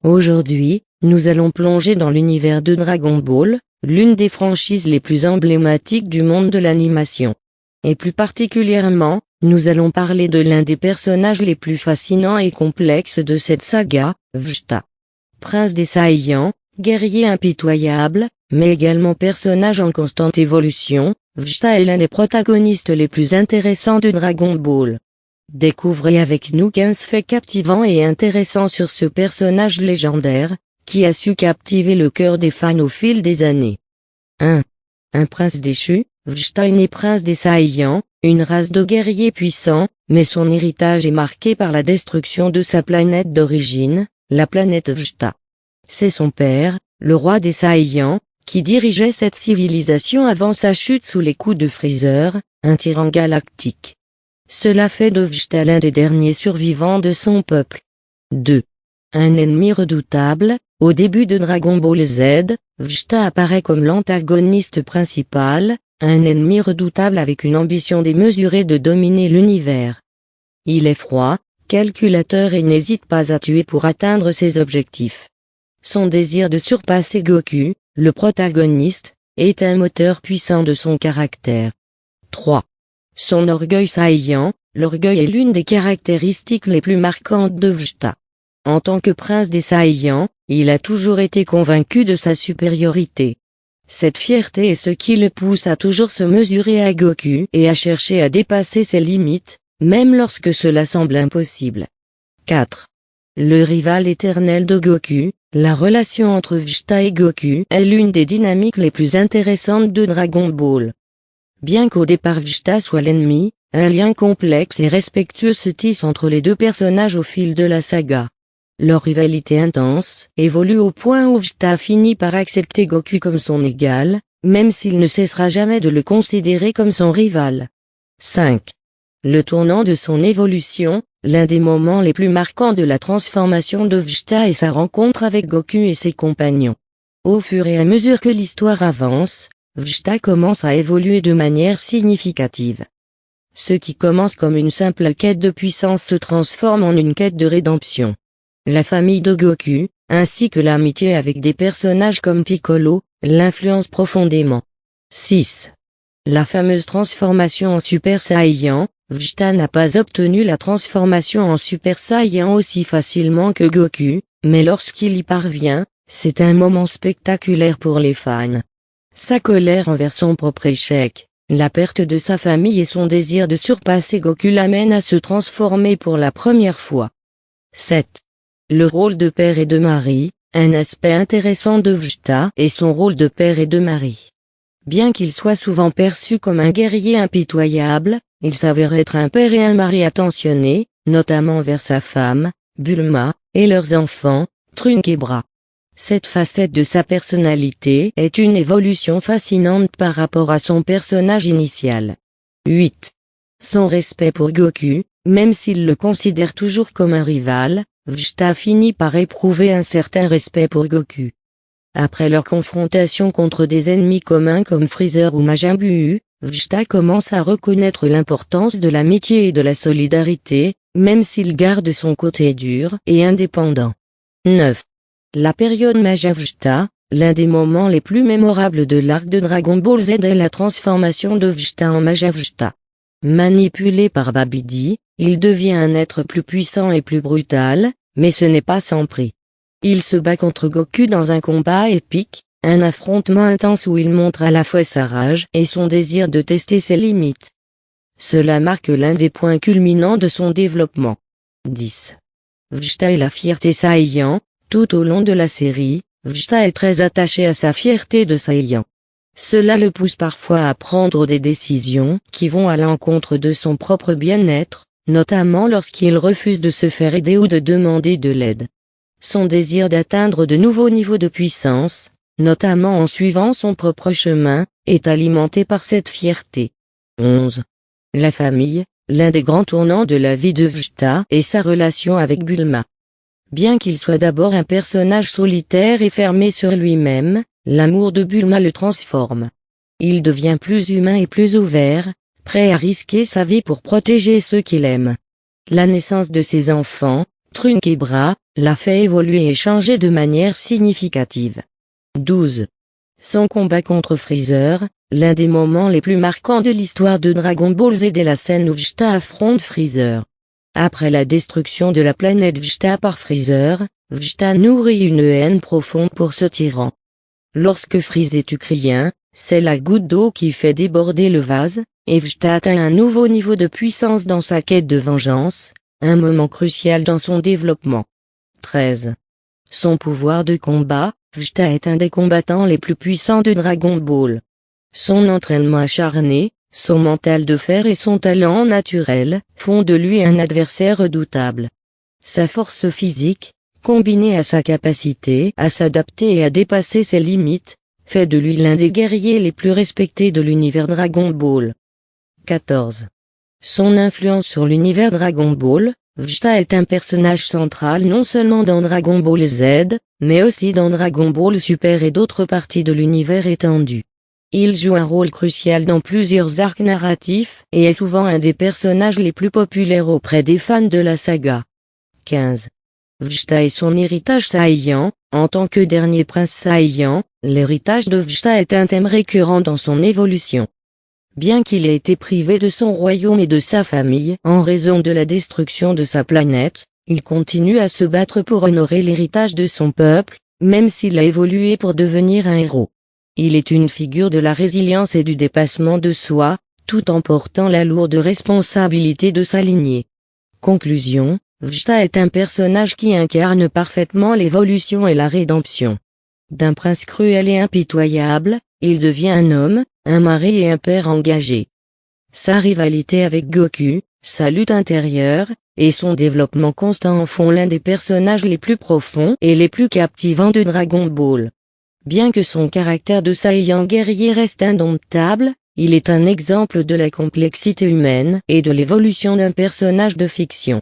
Aujourd'hui, nous allons plonger dans l'univers de Dragon Ball, l'une des franchises les plus emblématiques du monde de l'animation. Et plus particulièrement, nous allons parler de l'un des personnages les plus fascinants et complexes de cette saga, Vegeta. Prince des Saiyans, guerrier impitoyable, mais également personnage en constante évolution, Vegeta est l'un des protagonistes les plus intéressants de Dragon Ball. Découvrez avec nous 15 faits captivants et intéressants sur ce personnage légendaire, qui a su captiver le cœur des fans au fil des années. 1. Un prince déchu, Vegeta est né prince des Saiyans, une race de guerriers puissants, mais son héritage est marqué par la destruction de sa planète d'origine, la planète Vegeta. C'est son père, le roi des Saiyans, qui dirigeait cette civilisation avant sa chute sous les coups de Freezer, un tyran galactique. Cela fait de Vegeta l'un des derniers survivants de son peuple. 2. Un ennemi redoutable, au début de Dragon Ball Z, Vegeta apparaît comme l'antagoniste principal, un ennemi redoutable avec une ambition démesurée de dominer l'univers. Il est froid, calculateur et n'hésite pas à tuer pour atteindre ses objectifs. Son désir de surpasser Goku, le protagoniste, est un moteur puissant de son caractère. 3. Son orgueil Saiyan, l'orgueil est l'une des caractéristiques les plus marquantes de Vegeta. En tant que prince des Saiyans, il a toujours été convaincu de sa supériorité. Cette fierté est ce qui le pousse à toujours se mesurer à Goku et à chercher à dépasser ses limites, même lorsque cela semble impossible. 4. Le rival éternel de Goku, la relation entre Vegeta et Goku est l'une des dynamiques les plus intéressantes de Dragon Ball. Bien qu'au départ Vegeta soit l'ennemi, un lien complexe et respectueux se tisse entre les deux personnages au fil de la saga. Leur rivalité intense évolue au point où Vegeta finit par accepter Goku comme son égal, même s'il ne cessera jamais de le considérer comme son rival. 5. Le tournant de son évolution, l'un des moments les plus marquants de la transformation de Vegeta est sa rencontre avec Goku et ses compagnons. Au fur et à mesure que l'histoire avance, Vegeta commence à évoluer de manière significative. Ce qui commence comme une simple quête de puissance se transforme en une quête de rédemption. La famille de Goku, ainsi que l'amitié avec des personnages comme Piccolo, l'influencent profondément. 6. La fameuse transformation en Super Saiyan, Vegeta n'a pas obtenu la transformation en Super Saiyan aussi facilement que Goku, mais lorsqu'il y parvient, c'est un moment spectaculaire pour les fans. Sa colère envers son propre échec, la perte de sa famille et son désir de surpasser Goku l'amènent à se transformer pour la première fois. 7. Le rôle de père et de mari, un aspect intéressant de Vegeta est son rôle de père et de mari. Bien qu'il soit souvent perçu comme un guerrier impitoyable, il s'avère être un père et un mari attentionnés, notamment envers sa femme, Bulma, et leurs enfants, Trunks et Bra. Cette facette de sa personnalité est une évolution fascinante par rapport à son personnage initial. 8. Son respect pour Goku, même s'il le considère toujours comme un rival, Vegeta finit par éprouver un certain respect pour Goku. Après leur confrontation contre des ennemis communs comme Freezer ou Majin Buu, Vegeta commence à reconnaître l'importance de l'amitié et de la solidarité, même s'il garde son côté dur et indépendant. 9. La période Majin Vegeta, l'un des moments les plus mémorables de l'arc de Dragon Ball Z est la transformation de Vegeta en Majin Vegeta. Manipulé par Babidi, il devient un être plus puissant et plus brutal, mais ce n'est pas sans prix. Il se bat contre Goku dans un combat épique, un affrontement intense où il montre à la fois sa rage et son désir de tester ses limites. Cela marque l'un des points culminants de son développement. 10. Vegeta est la fierté Saiyan. Tout au long de la série, Vegeta est très attaché à sa fierté de Saiyan. Cela le pousse parfois à prendre des décisions qui vont à l'encontre de son propre bien-être, notamment lorsqu'il refuse de se faire aider ou de demander de l'aide. Son désir d'atteindre de nouveaux niveaux de puissance, notamment en suivant son propre chemin, est alimenté par cette fierté. 11. La famille, l'un des grands tournants de la vie de Vegeta est sa relation avec Bulma. Bien qu'il soit d'abord un personnage solitaire et fermé sur lui-même, l'amour de Bulma le transforme. Il devient plus humain et plus ouvert, prêt à risquer sa vie pour protéger ceux qu'il aime. La naissance de ses enfants, Trunkebra l'a fait évoluer et changer de manière significative. 12. Son combat contre Freezer, l'un des moments les plus marquants de l'histoire de Dragon Ball Z est la scène où Vegeta affronte Freezer. Après la destruction de la planète Vegeta par Freezer, Vegeta nourrit une haine profonde pour ce tyran. Lorsque Freezer tue Krillin, c'est la goutte d'eau qui fait déborder le vase, et Vegeta atteint un nouveau niveau de puissance dans sa quête de vengeance, un moment crucial dans son développement. 13. Son pouvoir de combat, Vegeta est un des combattants les plus puissants de Dragon Ball. Son entraînement acharné, son mental de fer et son talent naturel font de lui un adversaire redoutable. Sa force physique, combinée à sa capacité à s'adapter et à dépasser ses limites, fait de lui l'un des guerriers les plus respectés de l'univers Dragon Ball. 14. Son influence sur l'univers Dragon Ball, Vegeta est un personnage central non seulement dans Dragon Ball Z, mais aussi dans Dragon Ball Super et d'autres parties de l'univers étendu. Il joue un rôle crucial dans plusieurs arcs narratifs et est souvent un des personnages les plus populaires auprès des fans de la saga. 15. Vegeta et son héritage Saiyan. En tant que dernier prince Saiyan, l'héritage de Vegeta est un thème récurrent dans son évolution. Bien qu'il ait été privé de son royaume et de sa famille en raison de la destruction de sa planète, il continue à se battre pour honorer l'héritage de son peuple, même s'il a évolué pour devenir un héros. Il est une figure de la résilience et du dépassement de soi, tout en portant la lourde responsabilité de sa lignée. Conclusion, Vegeta est un personnage qui incarne parfaitement l'évolution et la rédemption. D'un prince cruel et impitoyable, il devient un homme, un mari et un père engagé. Sa rivalité avec Goku, sa lutte intérieure, et son développement constant en font l'un des personnages les plus profonds et les plus captivants de Dragon Ball. Bien que son caractère de Saiyan guerrier reste indomptable, il est un exemple de la complexité humaine et de l'évolution d'un personnage de fiction.